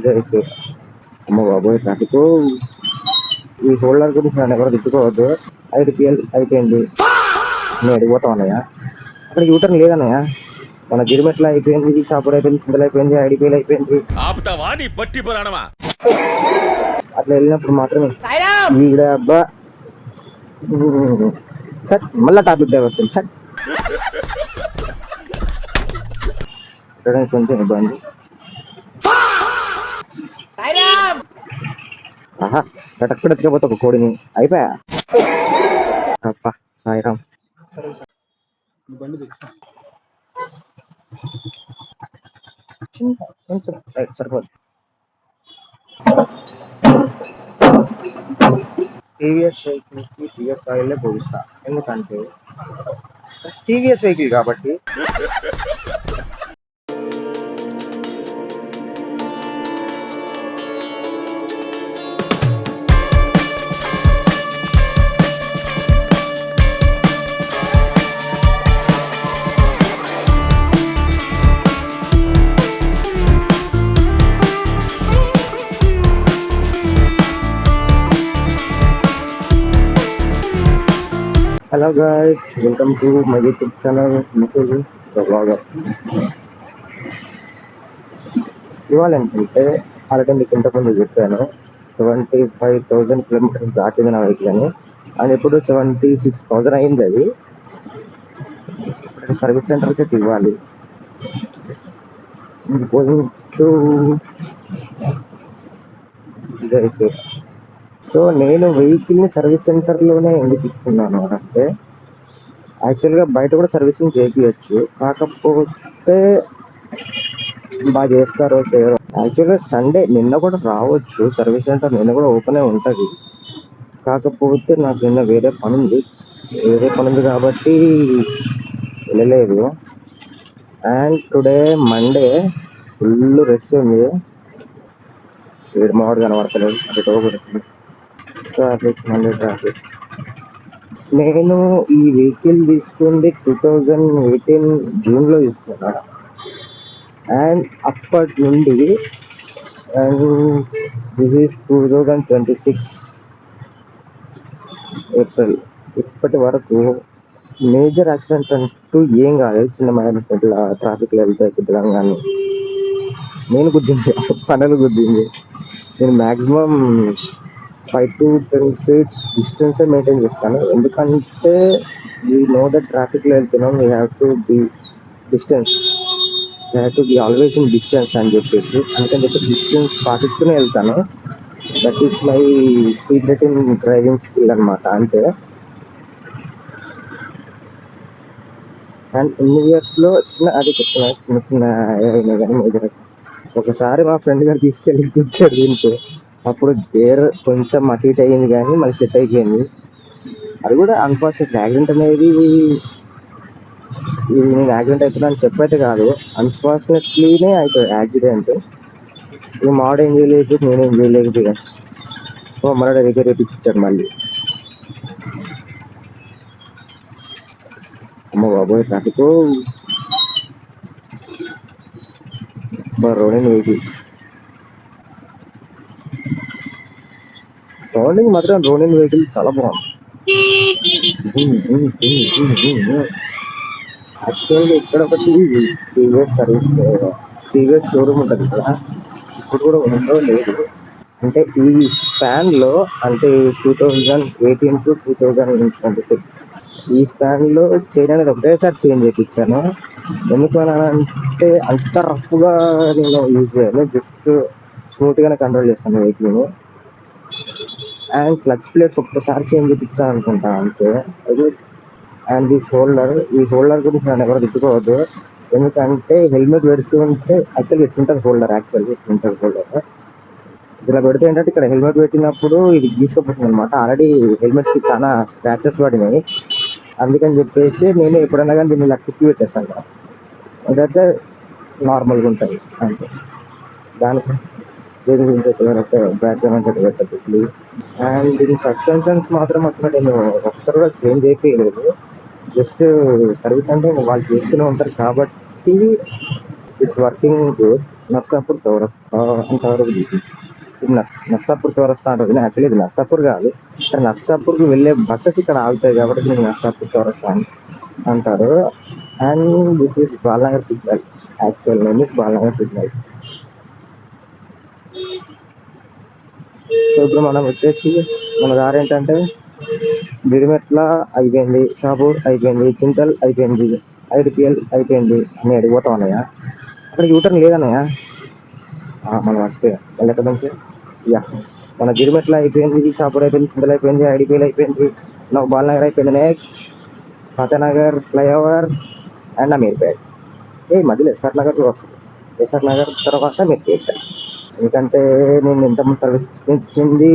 Guys, అమ్మ బాబోయ్ traffic. ఈ హోల్డర్ గురించి నన్ను ఎవరు తిట్టుకోవద్దు. ఐడిపిఎల్ అయిపోయింది, నేను అడిగిపోతా ఉన్నాయా. అక్కడ యూటర్న్ లేదన్నయ్య. మన గిరిమెట్ల అయిపోయింది, షాపూర్ అయిపోయింది, చింతలు అయిపోయింది, ఐడిపిఎల్ అయిపోయింది. అట్లా వెళ్ళినప్పుడు మాత్రమే ఈడ అబ్బా చట్ మళ్ళా టాపిక్ డైవర్షన్ చట్. కొంచెం ఇబ్బంది. ఆహా అక్కడ ఎత్తుకపోతే ఒక కోడిని అయిపోయా. అప్ప సాయిరామ్. కొంచెం సరిపోదు. టీవీఎస్ వెహికల్ కి టీవీఎస్ ఆయిల్ పోయిస్తా, ఎందుకంటే టీవీఎస్ వెహికల్ కాబట్టి. Hello guys, welcome to my YouTube channel Mukul the blogger. ఇవాళ ఏంటంటే ఆల్రెడీ మీకు ఇంతకుముందు చెప్పాను, 75,000 కిలోమీటర్స్ దాటింది నా వెహికల్ అని. అండ్ ఇప్పుడు 76,000 అయింది. అది ఇప్పుడు సర్వీస్ సెంటర్కి ఇవ్వాలి. సో నేను వెహికల్ని సర్వీస్ సెంటర్లోనే ఎందుకు ఇస్తున్నాను అంటే, యాక్చువల్గా బయట కూడా సర్వీసింగ్ చేయించవచ్చు, కాకపోతే బాగా చేస్తారో చేయరో. యాక్చువల్గా సండే నిన్న కూడా రావచ్చు, సర్వీస్ సెంటర్ నిన్న కూడా ఓపెన్ అయి ఉంటుంది. కాకపోతే నాకు నిన్న వేరే పని ఉంది కాబట్టి వెళ్ళలేదు. And today Monday full rest ఉంది, మామిడి కనబడతలేదు. అది ట్రాఫిక్, మండే ట్రాఫిక్. నేను ఈ వెహికల్ తీసుకుంది 2018 జూన్లో తీసుకున్నాను. అండ్ అప్పటి నుండి అండ్ దిస్ ఈస్ 2026 ఏప్రిల్ ఇప్పటి వరకు మేజర్ యాక్సిడెంట్ అంటూ ఏం కాలేదు. చిన్న మైనస్ ఇట్లా ట్రాఫిక్లో వెళ్తే కుదరం, కానీ నేను గుద్దింది, పనులు గుద్దింది. నేను maximum 5 to 10 feet distance maintain చేస్తాను. ఎందుకంటే వీ నో దట్ ట్రాఫిక్లో వెళ్తున్నాం, we have to be distance, we have to be always in distance అని చెప్పేసి డిస్టెన్స్ పాటిస్తూనే వెళ్తాను. That is my secret in driving skill అనమాట. అంటే అండ్ ఇన్ని ఇయర్స్లో అది చెప్తున్నాను, చిన్న చిన్న అయినా కానీ మేజర్. ఒకసారి మా ఫ్రెండ్ గారు తీసుకెళ్ళి కూర్చోడు దీంతో, అప్పుడు గేర్ కొంచెం అటు ఇటు అయ్యింది, కానీ మళ్ళీ సెట్ అయిపోయింది. అది కూడా అన్ఫార్చునేట్ యాక్సిడెంట్ అనేది, నేను యాక్సిడెంట్ అవుతున్నాను చెప్పైతే కాదు, అన్ఫార్చునేట్లీనే అవుతుంది యాక్సిడెంట్. ఈ మాడ ఏం చేయలేదు, నేనేం చేయలేకపోయాను. మళ్ళీ రిపేర్ చేయించారు మళ్ళీ. అమ్మ బాబోయ్ ట్రాఫిక్, రోడింగ్ వెహికల్ సౌండింగ్ మాత్రం రోడింగ్ వెహికల్ చాలా బాగుంది. యాక్చువల్గా ఇక్కడ ఒకటి టీవీఎస్ సర్వీస్, టీవీఎస్ షోరూమ్ ఉంటుంది ఇక్కడ, ఇప్పుడు కూడా ఉందో లేదు. అంటే ఈ స్పాన్లో, అంటే 2018 to 2026 ఈ స్పాన్లో చైన్ అనేది ఒకటేసారి చేంజ్ చేయించాను. ఎందుకని అంటే అంత రఫ్గా నేను యూజ్ చేయను, జస్ట్ స్మూత్గానే కంట్రోల్ చేస్తాను వెహికల్ని. అండ్ క్లచ్ ప్లేట్స్ ఒక్కసారి చేంజ్ చేయించాను అనుకుంటా అంతే. అది అండ్ ఈ హోల్డర్ గురించి నన్ను ఎవరు తిట్టుకోవద్దు. ఎందుకంటే హెల్మెట్ పెడుతుంటే యాక్చువల్గా ఎట్లుంటుంది హోల్డర్, ఇలా పెడితే ఏంటంటే ఇక్కడ హెల్మెట్ పెట్టినప్పుడు ఇది గీసుకోపోతుంది అనమాట. ఆల్రెడీ హెల్మెట్స్కి చాలా స్క్రాచెస్ పడినాయి, అందుకని చెప్పేసి నేను ఎప్పుడైనా కానీ దీన్ని ఇలా తిప్పి పెట్టేస్తాను కదా, ఇదైతే నార్మల్గా ఉంటుంది అంతే. దానికి దీని గురించి బ్యాక్గ్రౌండ్ పెట్టద్దు ప్లీజ్. అండ్ దీని సస్పెన్షన్స్ మాత్రం అసలు నేను ఒకసారి కూడా చేంజ్ చేయలేదు, జస్ట్ సర్వీస్ అంటే వాళ్ళు చేస్తూనే ఉంటారు కాబట్టి ఇట్స్ వర్కింగ్ గుడ్. నర్సాపూర్ చౌరస్తా అంతవరకు ఇది నర్సాపూర్ చౌరస్తా అంటుంది. యాక్చువల్లీ ఇది నర్సాపూర్ కాదు, కానీ నర్సాపూర్కి వెళ్ళే బస్సెస్ ఇక్కడ ఆగుతాయి కాబట్టి దీనికి నర్సాపూర్ చౌరస్తా అని అంటారు. And this is Balanagar signal. Actual name is Balanagar signal. So ఇప్పుడు మనం వచ్చేసి మన దారి ఏంటంటే జిడిమెట్ల అయిపోయింది, షాపూర్ అయిపోయింది, చింతల్ అయిపోయింది, ఐడిపిఎల్ అయిపోయింది అని అడిగిపోతా ఉన్నాయా. అక్కడ యూటర్న్ లేదన్నయ్య. మనం మర్చిపోయాం ఎక్కడ నుంచి. యా, మన గిరిమెట్ల అయిపోయింది, షాపూర్ అయిపోయింది, చింతల్ అయిపోయింది, ఐడిపిఎల్ అయిపోయింది, నాకు బాలనగర్ అయిపోయింది. Next Fatehnagar flyover and Ameerpet. మధ్యలో ఎస్ఆర్ నగర్ కూడా వస్తుంది. ఎస్ఆర్ నగర్ తర్వాత మీర్పేట్. ఎందుకంటే నేను ఇంతకుముందు సర్వీస్ ఇచ్చింది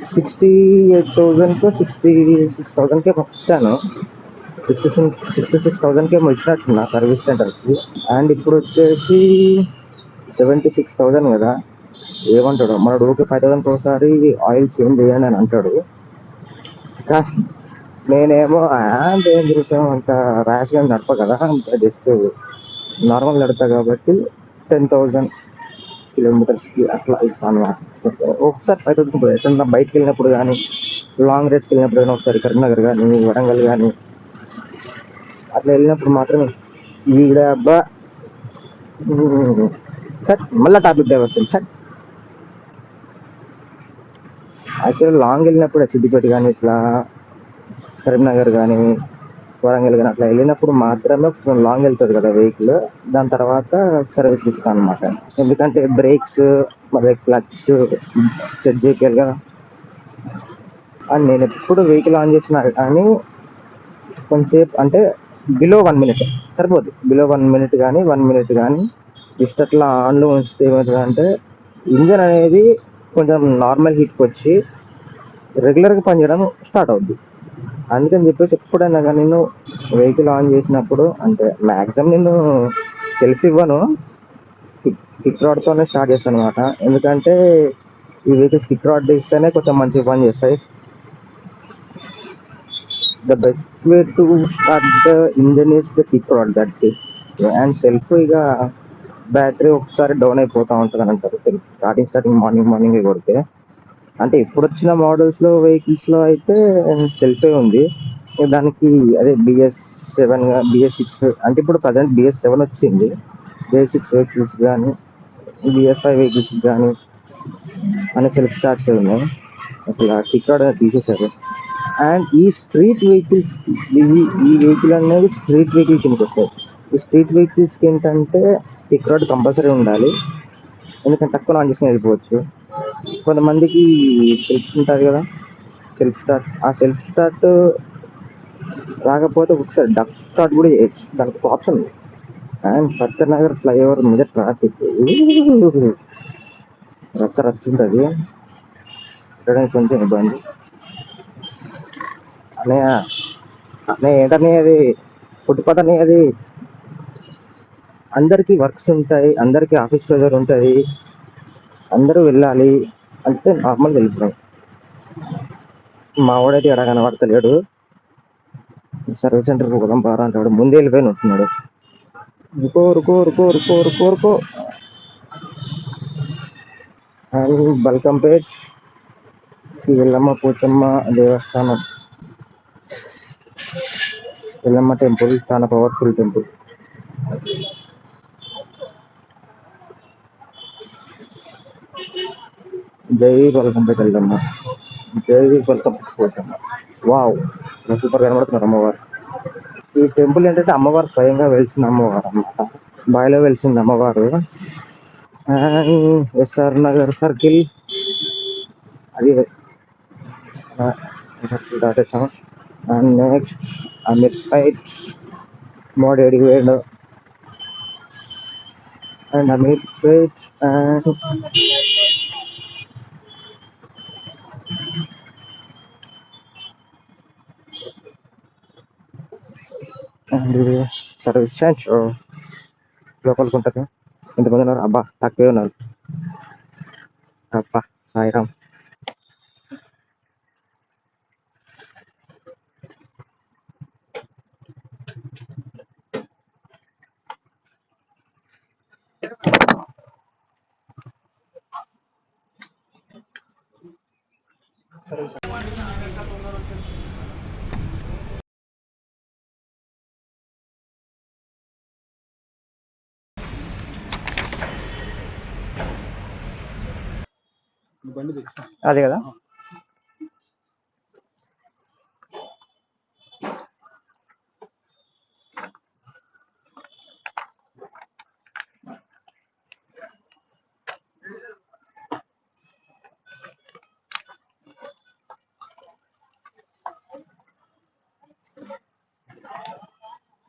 68,000కో 66,000కే ఇచ్చాను. 66,000కే ఇచ్చినట్టున్నా సర్వీస్ సెంటర్కి. అండ్ ఇప్పుడు వచ్చేసి 76,000 కదా. ఏమంటాడు మనడు, ఓకే 5,000కి ఒకసారి ఆయిల్ చేంజ్ చేయండి అని అంటాడు. నేనేమో అంటే ఏం తిరుగుతాం, అంత ర్యాష్గా నడప కదా, జస్ట్ నార్మల్ నడుపుతా కాబట్టి 10,000 కిలోమీటర్స్కి అట్లా ఇస్తాను. ఒకసారి 5,000 ఎట్లా బయటకు వెళ్ళినప్పుడు కానీ, లాంగ్ రైడ్స్కి వెళ్ళినప్పుడు కానీ, ఒకసారి కరీంనగర్ కానీ, వరంగల్ కానీ అట్లా వెళ్ళినప్పుడు మాత్రమే. ఈడ అబ్బా సార్ మళ్ళీ topic diversion sir. Actually long వెళ్ళినప్పుడు సిద్దిపేట కానీ, ఇట్లా కరీంనగర్ కానీ, వరంగల్ కానీ అట్లా వెళ్ళినప్పుడు మాత్రమే లాంగ్ వెళ్తుంది కదా వెహికల్. దాని తర్వాత సర్వీస్కి ఇస్తాను అనమాట. ఎందుకంటే బ్రేక్స్ మరి క్లచ్ చెక్ చేయాలి కదా. అండ్ నేను ఎప్పుడు వెహికల్ ఆన్ చేసినా కానీ కొంచెంసేపు అంటే బిలో 1 minute సరిపోద్ది. బిలో 1 minute కానీ 1 minute కానీ జస్ట్ అట్లా ఆన్లో ఉంచితే ఏమవుతుంది అంటే ఇంజన్ అనేది కొంచెం నార్మల్ హీట్కి వచ్చి రెగ్యులర్గా పనిచేయడం స్టార్ట్ అవుద్ది. అందుకని చెప్పేసి ఎప్పుడైనా కానీ నేను వెహికల్ ఆన్ చేసినప్పుడు అంటే మ్యాక్సిమం నేను సెల్ఫ్ ఇవ్వను, కిక్ రాడ్తోనే స్టార్ట్ చేస్తాను అనమాట. ఎందుకంటే ఈ వెహికల్స్ కిక్ రాడ్ ఇస్తేనే కొంచెం మంచిగా పని చేస్తాయి. The best way to start the engine is the kick rod, that's it. And self ఇక బ్యాటరీ ఒకసారి డౌన్ అయిపోతూ ఉంటుంది అని అంటారు. సెల్ఫ్ స్టార్టింగ్ మార్నింగ్ కొడితే. అంటే ఇప్పుడు వచ్చిన మోడల్స్లో వెహికల్స్లో అయితే సెల్ఫే ఉంది. దానికి అదే BS7 BS6 అంటే ఇప్పుడు ప్రజెంట్ BS7 వచ్చింది. BS6 వెహికల్స్ కానీ BS5 వెహికల్స్ కానీ అనే సెల్ఫ్ స్టార్ట్స్ ఉన్నాయి. అసలు ఆ కిక్ రాడ్ తీసేశారు. అండ్ ఈ స్ట్రీట్ వెహికల్స్, ఈ వెహికల్ అనేది స్ట్రీట్ వెహికల్ కిందకి వస్తాయి. ఈ స్ట్రీట్ వెహికల్స్కి ఏంటంటే కిక్ రాడ్ కంపల్సరీ ఉండాలి. ఎందుకంటే తక్కువ ఆన్ చేసుకుని వెళ్ళిపోవచ్చు. కొంతమందికి సెల్ఫ్ ఉంటుంది కదా, సెల్ఫ్ స్టార్ట్. ఆ సెల్ఫ్ స్టార్ట్ రాకపోతే ఒకసారి డక్ స్టార్ట్ కూడా చేయొచ్చు, దానికి ఒక ఆప్షన్ ఉంది. అండ్ సత్యనగర్ ఫ్లైఓవర్ మీద ట్రాఫిక్ రచ్చ ఉంటుంది, వెళ్ళడానికి కొంచెం ఇబ్బంది. అన్నయ్య అన్నయ్య ఏంటన్నయ్య అది ఫుట్పాత్ అన్నయ్య, అది అందరికీ వర్క్స్ ఉంటాయి, అందరికీ ఆఫీస్ ప్రెజర్ ఉంటుంది, అందరూ వెళ్ళాలి అంటే నార్మల్గా వెళ్ళిపోవడం. మా వాడైతే ఎక్కడ కనబడతలేడు. సర్వీస్ సెంటర్కి పోదాం బారా అంటాడు, ముందే వెళ్ళిపోయి ఉంటున్నాడు. రుకో రుకో రుకో రుకో రుకో రుకో. And Balkampet Shri Yellamma Pochamma Devasthanam, Yellamma temple చాలా పవర్ఫుల్ టెంపుల్. జై బల్కంపేట ఎల్లమ్మ, జై బల్కంపేట పోచమ్మ. వావ్, సూపర్ కనబడుతున్నారు అమ్మవారు. ఈ టెంపుల్ ఏంటంటే అమ్మవారు స్వయంగా వెలిసిన అమ్మవారు అన్నమాట, బావిలో వెలిసింది అమ్మవారు. అండ్ ఎస్ఆర్ నగర్ సర్కిల్ అది దాటేసాం. అండ్ నెక్స్ట్ అమీర్పేట్, మోడేడికి వేడు and Ameerpet. And service centre లోపలికి ఉంటుంది. ఎంతమంది ఉన్నారు అబ్బా, తక్కువే ఉన్నారు అబ్బా. సాయిరామ్. సర్వీస్. అదే కదా.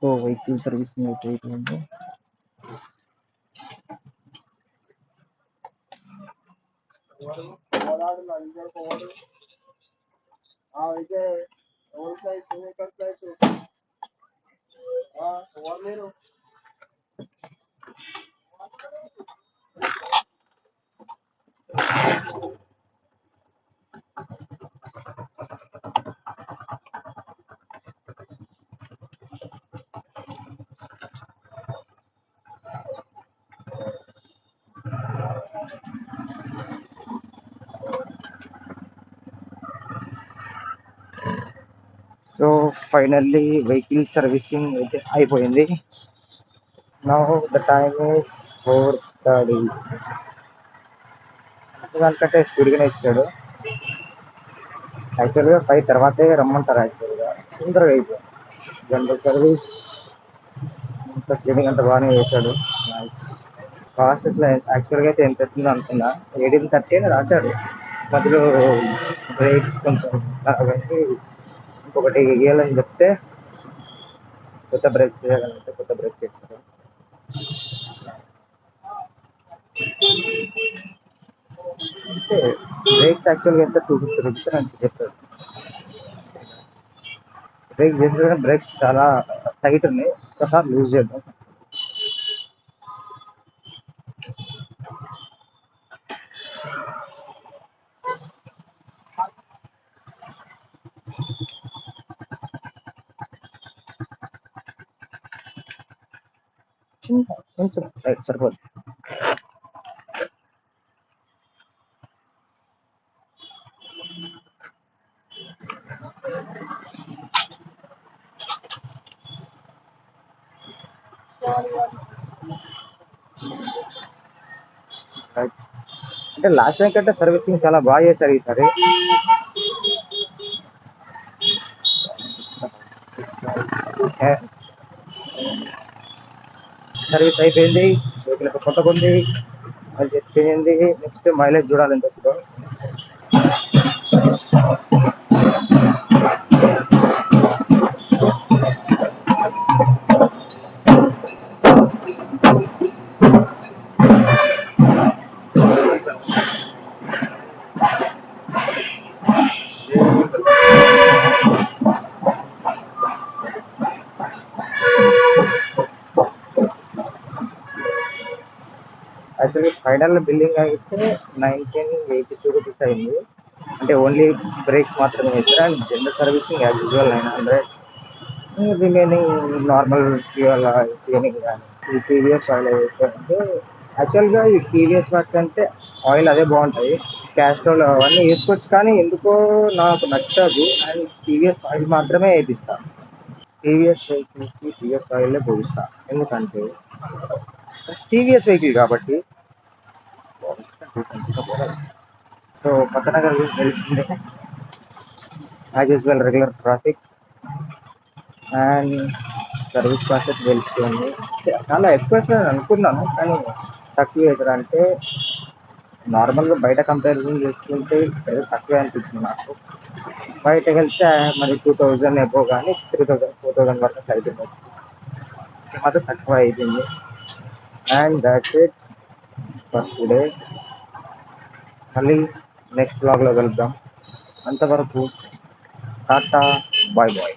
సో వెహికల్ సర్వీసింగ్ అయితే అయిపోయింది. సో ఫైనల్లీ వెహికల్ సర్వీసింగ్ అయితే అయిపోయింది. Now the time is 4:30. దానికంటే స్పీడ్గానే ఇచ్చాడు. యాక్చువల్గా 5 తర్వాతే రమ్మంటారు. యాక్చువల్గా తొందరగా అయిపోయింది. జనరల్ సర్వీస్ అంత క్లీనింగ్ అంత బాగానే చేశాడు. నైస్. కాస్ట్ అసలు యాక్చువల్గా అయితే ఎంత వచ్చిందో అనుకున్నా, 1830 అని రాశాడు. మధ్యలో బ్రేక్స్ కొంచెం కాబట్టి ఇంకొకటి ఇవ్వాలని చెప్తే కొత్త బ్రేక్స్ చేయాలంటే కొత్త బ్రేక్స్ చేస్తారు. అంటే బ్రేక్స్ యాక్చువల్గా ఎంత 250 రూపీస్ అని చెప్తారు. బ్రేక్ చేసిన బ్రేక్స్ చాలా టైట్ ఉన్నాయి, ఒకసారి లూజ్ చేద్దాం. చిన్న కొంచెం రైట్ సరిపోదు. రైట్. అంటే లాస్ట్ టైం కంటే సర్వీసింగ్ చాలా బాగా చేశారు ఈసారి. సర్వీస్ అయిపోయింది, వెహికల్ కొత్తగా ఉంది, అది చెప్పింది. నెక్స్ట్ మైలేజ్ చూడాలి ఎంత వస్తుందో. యాక్చువల్లీ ఫైనల్ బిల్లింగ్ అయితే 1982 రూపీస్ అయింది. అంటే ఓన్లీ బ్రేక్స్ మాత్రమే వేస్తారు and general servicing as usual 900. Remaining normal fuel cleaning కానీ ఈ టీవీఎస్ ఆయిల్ అంటే యాక్చువల్గా ఈ టీవీఎస్ వాటి అంటే ఆయిల్ అదే బాగుంటుంది. క్యాస్ట్రోల్ అవన్నీ వేసుకోవచ్చు, కానీ ఎందుకో నాకు నచ్చదు. అండ్ టీవీఎస్ ఆయిల్ మాత్రమే వేపిస్తాను. టీవీఎస్ వెహికల్స్కి టీవీఎస్ ఆయిల్లే పోయిస్తా, ఎందుకంటే టీవీఎస్ వెహికల్ కాబట్టి. సో కొత్తగా తెలిసిందే as usual regular traffic and service process తెలుస్తుంది. చాలా ఎక్కువ వేసారని అనుకున్నాను, కానీ తక్కువ వేసారు. అంటే నార్మల్గా బయట కంపారిజన్ చేసుకుంటే ఏదో తక్కువే అనిపించింది నాకు. బయటకు వెళ్తే మరి 2000 ఎబో, కానీ 3000 4000 వరకు అవుతుంది. ఇది మాత్రం తక్కువ అయిపోయింది. And that's it for today. మళ్ళీ నెక్స్ట్ బ్లాగ్లో కలుద్దాం. అంతవరకు టాటా, బాయ్ బాయ్.